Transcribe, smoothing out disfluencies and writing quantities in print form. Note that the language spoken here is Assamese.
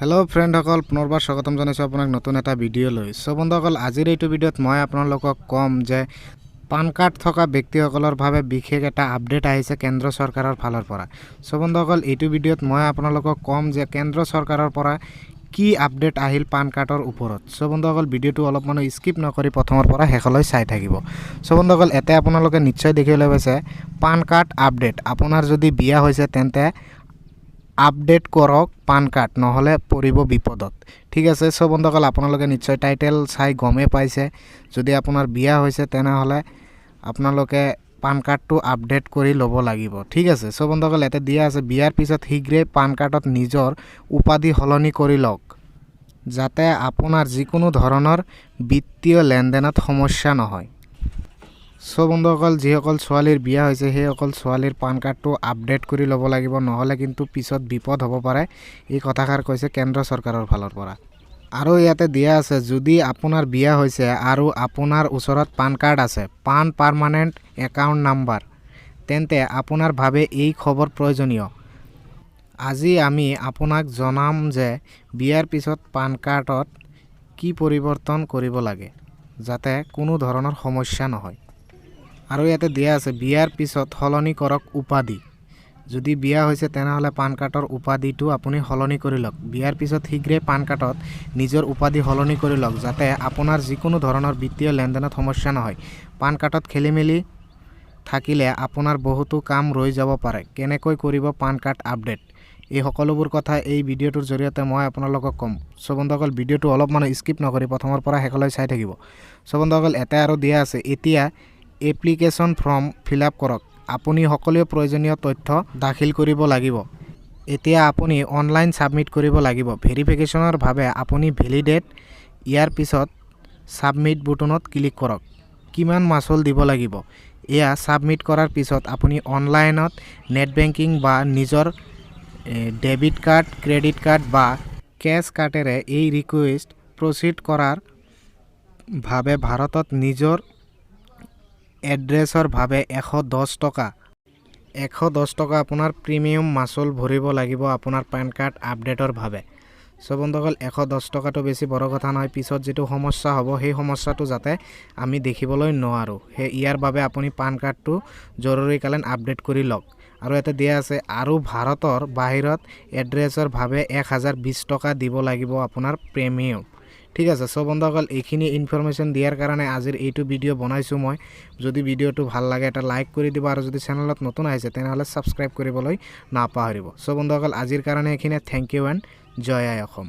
हेलो फ्रेंड सकल पुनर्बार स्वागतम जानाइছো আপোনাক নতুন এটা ভিডিও লৈ সো বন্ধুসকল আজিৰ এইটো ভিডিওত মই আপোনালোকক কম যে পান কাৰ্ড থকা ব্যক্তিসকলৰ ভাবে বিশেষ এটা আপডেট আহিছে কেন্দ্ৰ চৰকাৰৰ ফালৰ পৰা সো বন্ধুসকল এইটো ভিডিওত মই আপোনালোকক কম যে কেন্দ্ৰ চৰকাৰৰ পৰা কি আপডেট আহিল পান কাৰ্ডৰ ওপৰত সো বন্ধুসকল ভিডিওটো অলপ মানে স্কিপ নকৰি প্ৰথমৰ পৰা শেষলৈ চাই থাকিব সো বন্ধুসকল এতে আপোনালোকে নিশ্চয় দেখিবলৈ পাইছে পান কাৰ্ড আপডেট আপোনাৰ যদি বিয়া হৈছে তেন্তে আপডেট কৰক পান কাৰ্ড নহলে পৰিব বিপদত ঠিক আছে সো বন্ধুসকল আপোনালোকে নিশ্চয় টাইটেল চাই গমে পাইছে যদি আপোনাৰ বিয়া হৈছে তেনে হলে আপোনালোকে পান কাৰ্ডটো আপডেট কৰি লব লাগিব ঠিক আছে সো বন্ধুসকল এতে দিয়া আছে বিয়াৰ পিছত হিগ্ৰে পান কাৰ্ডত নিজৰ উপাধি হলনি কৰি লওক যাতে আপোনাৰ যিকোনো ধৰণৰ বিত্তীয় লেনদেনত সমস্যা নহয় সো বন্ধুসকল যিসকল ছোৱালীৰ বিয়া হৈছে সেইসকল ছোৱালীৰ পান কাৰ্ডটো আপডেট কৰি ল'ব লাগিব নহলে কিন্তু পিছত বিপদ হ'ব পাৰে এই কথাষাৰ কৈছে কেন্দ্ৰ চৰকাৰৰ ফালৰ পৰা আৰু ইয়াতে দিয়া আছে যদি আপোনাৰ বিয়া হৈছে আৰু আপোনাৰ ওচৰত পান কাৰ্ড আছে পান পাৰ্মানেন্ট একাউন্ট নাম্বাৰ তেন্তে আপোনাৰ ভাবে এই খবৰ প্ৰয়োজনীয় আজি আমি আপোনাক জনাম যে বিয়াৰ পিছত পান কাৰ্ডত কি পৰিৱৰ্তন কৰিব লাগে যাতে কোনো ধৰণৰ সমস্যা নহয় আৰু ইয়াতে দিয়া আছে বিয়াৰ পিছত হলনি কৰক উপাধি যদি বিয়া হৈছে তেনে হলে পান কাৰ্ডৰ উপাধিটো আপুনি হলনি কৰি লওক বিয়াৰ পিছত হিগ্ৰে পান কাৰ্ডত নিজৰ উপাধি হলনি কৰি লওক যাতে আপোনাৰ যিকোনো ধৰণৰ বিত্তীয় লেনদেনত সমস্যা নহয় পান কাৰ্ডত খেলিমেলি থাকিলে আপোনাৰ বহুতো কাম ৰৈ যাব পাৰে কেনেকৈ কৰিব পান কাৰ্ড আপডেট এই সকলোবোৰ কথা এই ভিডিওটোৰ জৰিয়তে মই আপোনালোকক কম সো বন্ধুসকল ভিডিওটো অলপ মানে স্কিপ নকৰি প্ৰথমৰ পৰা শেষলৈ চাই থাকিব সো বন্ধুসকল এটা আৰু দিয়া আছে এতিয়া এপ্লিকেশন ফৰ্ম ফিল আপ কৰক আপুনি সকলো প্ৰয়োজনীয় তথ্য দাখিল কৰিব লাগিব এতিয়া আপুনি অনলাইন সাবমিট কৰিব লাগিব ভেৰিফিকেশনৰ ভাবে আপুনি ভ্যালিডেট ইয়াৰ পিছত সাবমিট বুটনত ক্লিক কৰক কিমান মাসুল দিব লাগিব এয়া সাবমিট কৰাৰ পিছত আপুনি অনলাইনত নেট বেংকিং বা নিজৰ ডেবিট কাৰ্ড ক্ৰেডিট কাৰ্ড বা ক্যাশ কাৰ্ডেৰে এই ৰিকুৱেষ্ট প্ৰসিড কৰাৰ ভাবে ভাৰতত নিজৰ এড্ৰেছৰ ভাবে 110 টকা আপোনাৰ প্ৰিমিয়াম মাসুল ভৰিব লাগিব আপোনাৰ পান কাৰ্ড আপডেটৰ ভাবে সো বন্ধুসকল 110 টকাটো বেছি বড় কথা নহয় পিছত যেটো সমস্যা হ'ব সেই সমস্যাটো যাতে আমি দেখিবলৈ নোৱাৰো হে ইয়াৰ বাবে আপুনি পান কাৰ্ডটো জৰুৰীকালীন আপডেট কৰি লওক আৰু এটা দিয়া আছে আৰু ভাৰতৰ বাহিৰত এড্ৰেছৰ ভাবে 1020 টকা দিব লাগিব আপোনাৰ প্ৰিমিয়াম ঠিক আছে সো বন্ধুসকল এইখিনি ইনফৰমেশন দিয়াৰ কাৰণে আজিৰ এইটো ভিডিও বনাইছো মই যদি ভিডিওটো ভাল লাগে এটা লাইক কৰি দিবা আৰু যদি চেনেলত নতুন আহিছে তেনেহলে সাবস্ক্ৰাইব কৰিবলৈ নাপাহৰিব সো বন্ধুসকল আজিৰ কাৰণে এইখিনি থ্যাংক ইউ এণ্ড জয় আই অসম